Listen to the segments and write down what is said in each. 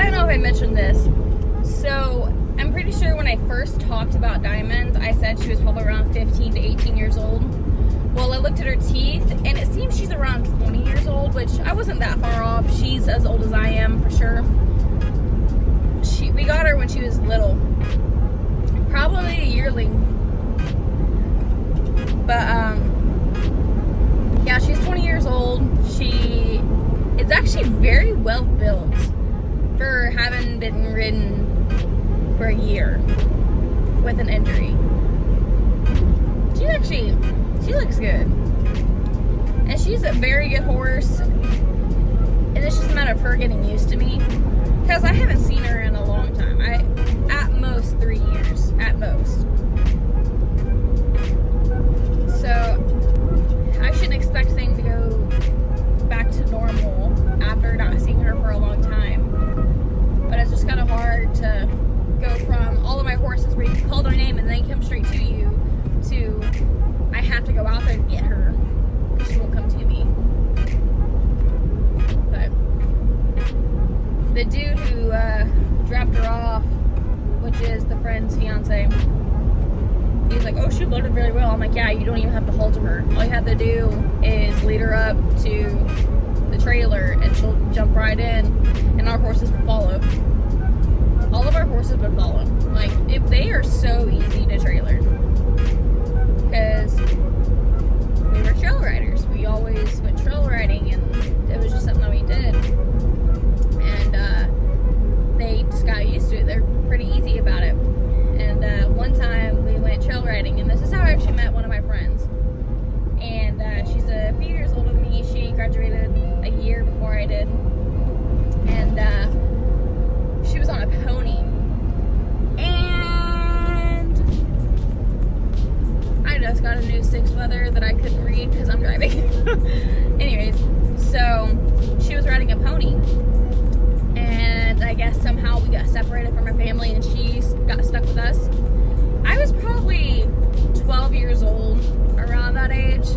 don't know if I mentioned this. So I'm pretty sure when I first talked about Diamond, I said she was probably around 15 to 18 years old. Well, I looked at her teeth, and it seems she's around 20 years old, which I wasn't that far off. She's as old as I am, for sure. We got her when she was little. Probably a yearling. But, yeah, she's 20 years old. She is actually very well built for having been ridden for a year with an injury. She looks good. And she's a very good horse. And it's just a matter of her getting used to me. Because I haven't seen her in a long time. At most 3 years. At most. So, I shouldn't expect things to go back to normal after not seeing her for a long time. But it's just kind of hard to go from all of my horses where you can call their name and they come straight to you to I have to go out there and get her because she won't come to me. But the dude who dropped her off, which is the friend's fiance, he's like, oh, she loaded really well. I'm like, yeah, you don't even have to halter her. All you have to do is lead her up to the trailer and she'll jump right in and our horses will follow. All of our horses would follow. Like, they are so easy to trailer. Because we were trail riders. We always went trail riding and it was just something that we did. And they just got used to it. They're pretty easy about it. And one time we went trail riding, and this is how I actually met one of my friends. And she's a few years older than me. She graduated a year before I did. And she was on a pony. And I just got a new 6 leather that I couldn't read because I'm driving. Anyways, so she was riding a pony. And I guess somehow we got separated from her family and she got stuck with us. I was probably 12 years old, around that age.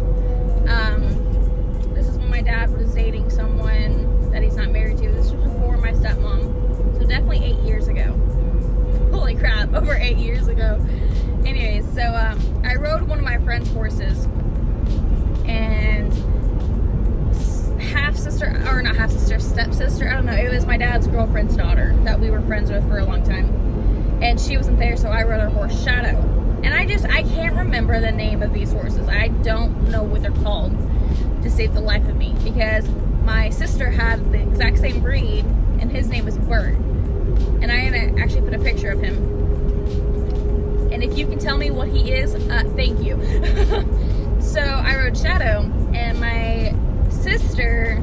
This is when my dad was dating someone that he's not married to. This was before my stepmom. So definitely 8 years ago. Holy crap, over 8 years ago. Anyways, so I rode one of my friend's horses. And stepsister, I don't know, it was my dad's girlfriend's daughter that we were friends with for a long time. And she wasn't there, so I rode her horse, Shadow. And I can't remember the name of these horses. I don't know what they're called to save the life of me. Because my sister had the exact same breed, and his name was Bert. And I'm going to actually put a picture of him. And if you can tell me what he is, thank you. So I rode Shadow, and my sister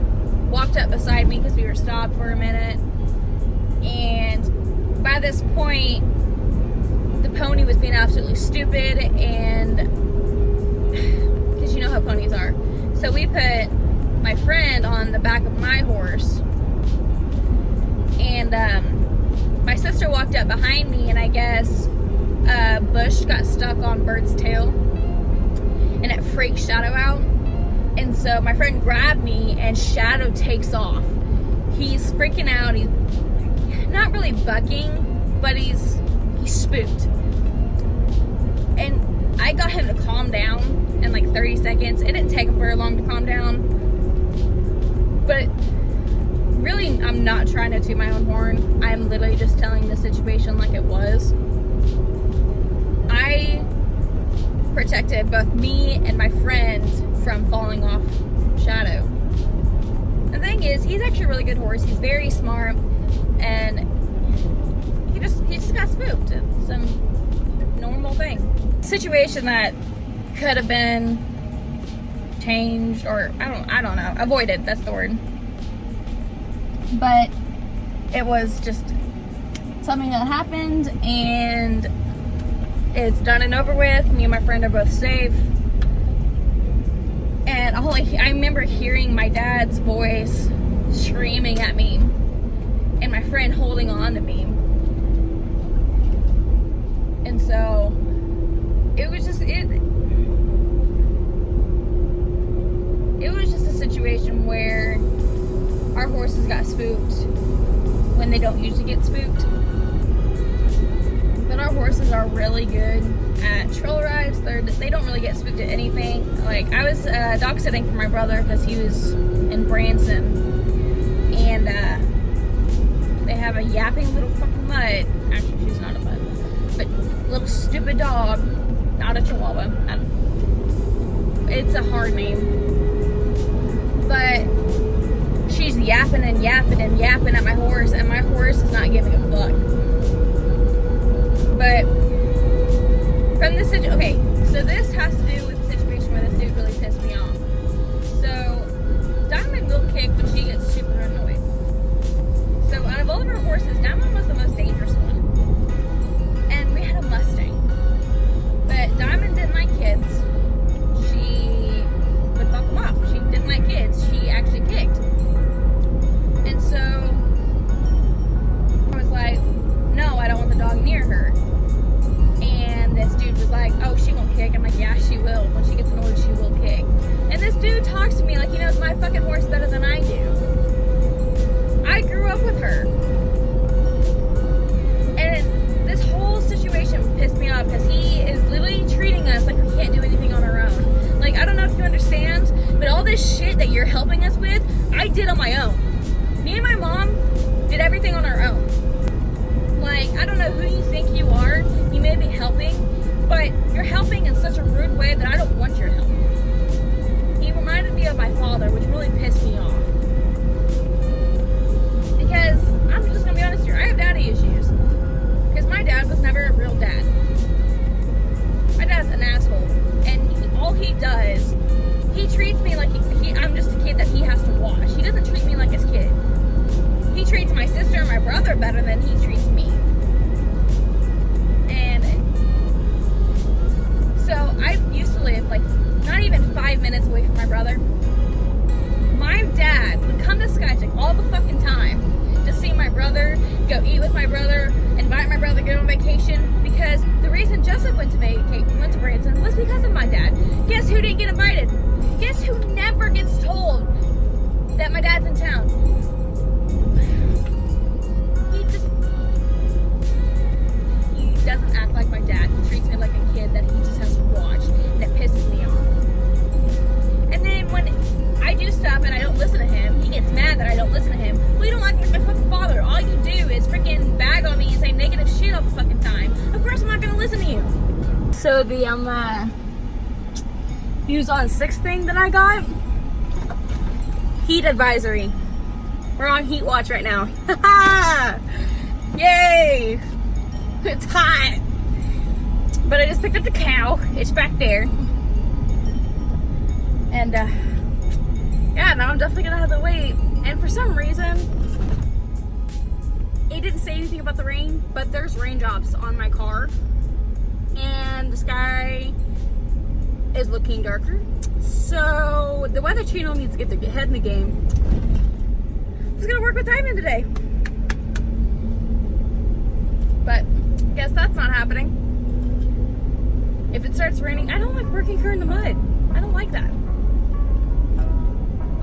walked up beside me because we were stopped for a minute. And by this point, the pony was being absolutely stupid, and because you know how ponies are. So we put my friend on the back of my horse, and my sister walked up behind me, and I guess a bush got stuck on Bird's tail, and it freaked Shadow out. And so my friend grabbed me, and Shadow takes off. He's freaking out. He's not really bucking, but he's spooked. And I got him to calm down in like 30 seconds. It didn't take him very long to calm down. But really, I'm not trying to toot my own horn. I'm literally just telling the situation like it was. I protected both me and my friend from falling off Shadow. The thing is, he's actually a really good horse. He's very smart, and he just got spooked. It's some normal thing. Situation that could have been changed, or I don't know, avoided. That's the word. But it was just something that happened, and it's done and over with. Me and my friend are both safe. And I remember hearing my dad's voice screaming at me, and my friend holding on to me. And so it was just it was just a situation where our horses got spooked when they don't usually get spooked. But our horses are really good at trail rides. They don't really get spooked at anything. Like, I was dog sitting for my brother because he was in Branson, and they have a yapping little fucking mutt. Actually, she's not a mutt, but little stupid dog, not a Chihuahua. It's a hard name, but she's yapping and yapping and yapping at my horse, and my horse is not giving a fuck. But from this situation, okay, so this has to do with the situation where this dude really pissed me off. So Diamond will kick when she gets super annoyed. So out of all of our horses, Diamond was the most dangerous one. And we had a Mustang. But Diamond didn't like kids. She would fuck them off. She didn't like kids. She actually kicked. And so I was like, no, I don't want the dog near her. And this dude was like, oh, she won't kick. I'm like, yeah, she will. When she gets annoyed, she will kick. And this dude talks to me like he knows my fucking horse better than I do. I grew up with her. And this whole situation pissed me off because he is literally treating us like we can't do anything on our own. Like, I don't know if you understand, but all this shit that you're helping us with, I did on my own. Me and my mom did everything on our own. Like, I don't know who you think you are. You may be helping, but you're helping in such a rude way that I don't want your help. He reminded me of my father, which really pissed me off. Because, I'm just going to be honest here, I have daddy issues. Because my dad was never a real dad. My dad's an asshole. And all he does, he treats me like I'm just a kid that he has to watch. He doesn't treat me like his kid. He treats my sister and my brother better than he treats me. And so I used to live like not even 5 minutes away from my brother. My dad would come to Skycheck all the fucking time to see my brother, go eat with my brother, invite my brother to go on vacation, because the reason Joseph went to Branson was because of my dad. Guess who didn't get invited? Guess who never gets told that my dad's in town? He doesn't act like my dad. He treats me like a kid that he just has to watch, and it pisses me off. And then when I do stuff and I don't listen to him, he gets mad that I don't listen to him. Well, you don't like my fucking father. All you do is freaking bag on me and say negative shit all the fucking time. Of course I'm not gonna listen to you. So the Views on 6 thing that I got, heat advisory. We're on heat watch right now. Yay! It's hot. But I just picked up the cow. It's back there. And yeah, now I'm definitely gonna have to wait. And for some reason, it didn't say anything about the rain, but there's raindrops on my car. And the sky is looking darker. So the Weather Channel needs to get their head in the game. I was gonna work with Diamond today, but guess that's not happening. If it starts raining, I don't like working her in the mud. I don't like that.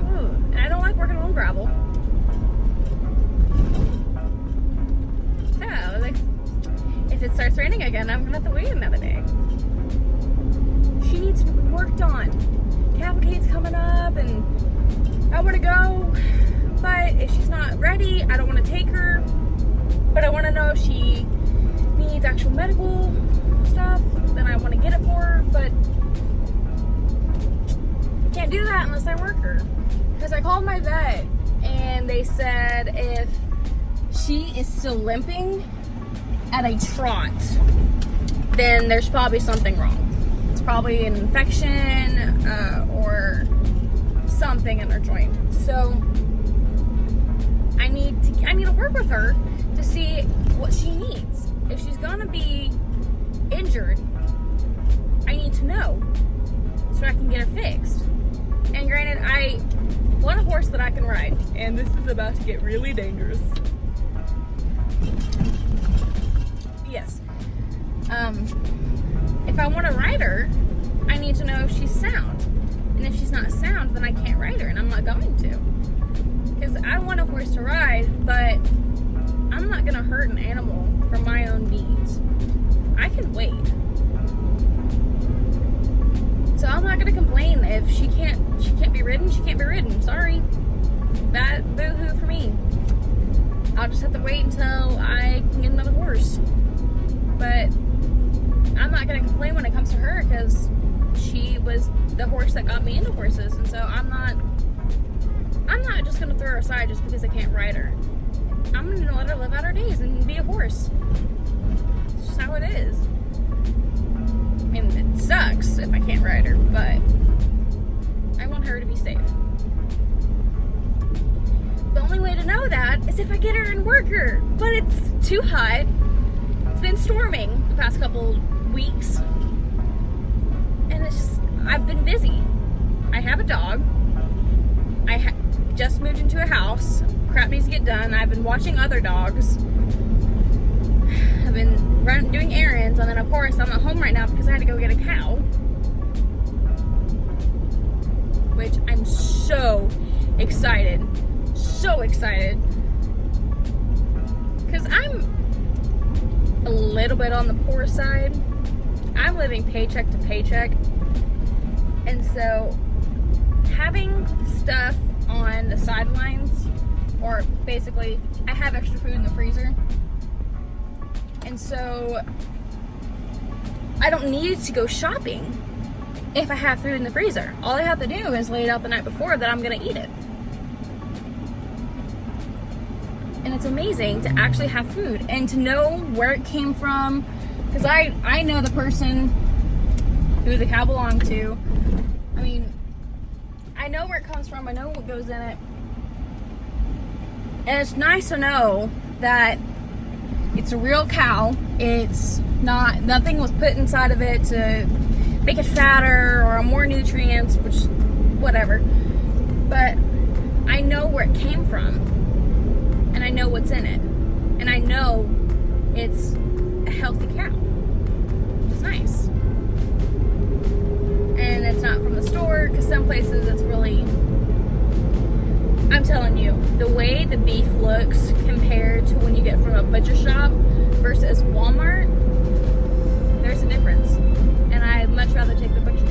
Ooh, and I don't like working on gravel. So, like, if it starts raining again, I'm gonna have to wait another day. She needs to be worked on. Cavalcade's coming up, and I want to go. But if she's not ready, I don't want to take her. But I want to know if she needs actual medical stuff, then I want to get it for her. But I can't do that unless I work her. Because I called my vet, and they said if she is still limping at a trot, then there's probably something wrong. It's probably an infection or something in her joint. So I need to work with her to see what she needs. If she's gonna be injured, I need to know so I can get her fixed. And granted, I want a horse that I can ride, and this is about to get really dangerous. Yes. If I want to ride her, I need to know if she's sound. And if she's not sound, then I can't ride her, and I'm not going to. Because I want a horse to ride, but hurt an animal for my own needs. I can wait. So I'm not gonna complain if she can't be ridden. She can't be ridden. Sorry. That boo-hoo for me. I'll just have to wait until I can get another horse. But I'm not gonna complain when it comes to her because she was the horse that got me into horses, and so I'm not just gonna throw her aside just because I can't ride her. I'm gonna let her live out her days and be a horse. It's just how it is. I mean, it sucks if I can't ride her, but I want her to be safe. The only way to know that is if I get her and work her, but it's too hot. It's been storming the past couple weeks, and it's just, I've been busy. I have a dog. I just moved into a house. Crap needs to get done. I've been watching other dogs. I've been doing errands, and then of course I'm at home right now because I had to go get a cow, which I'm so excited because I'm a little bit on the poor side. I'm living paycheck to paycheck, and so having stuff on the sidelines, or basically I have extra food in the freezer, and so I don't need to go shopping if I have food in the freezer. All I have to do is lay it out the night before that I'm gonna eat it. And it's amazing to actually have food and to know where it came from, because I know the person who the cow belonged to. I mean, I know where it comes from, I know what goes in it, and it's nice to know that it's a real cow. It's not, nothing was put inside of it to make it fatter or more nutrients, which, whatever. But I know where it came from, and I know what's in it, and I know it's a healthy cow, which is nice. And it's not from the store, because some places it's really, I'm telling you, the way the beef looks compared to when you get from a butcher shop versus Walmart, there's a difference. And I'd much rather take the butcher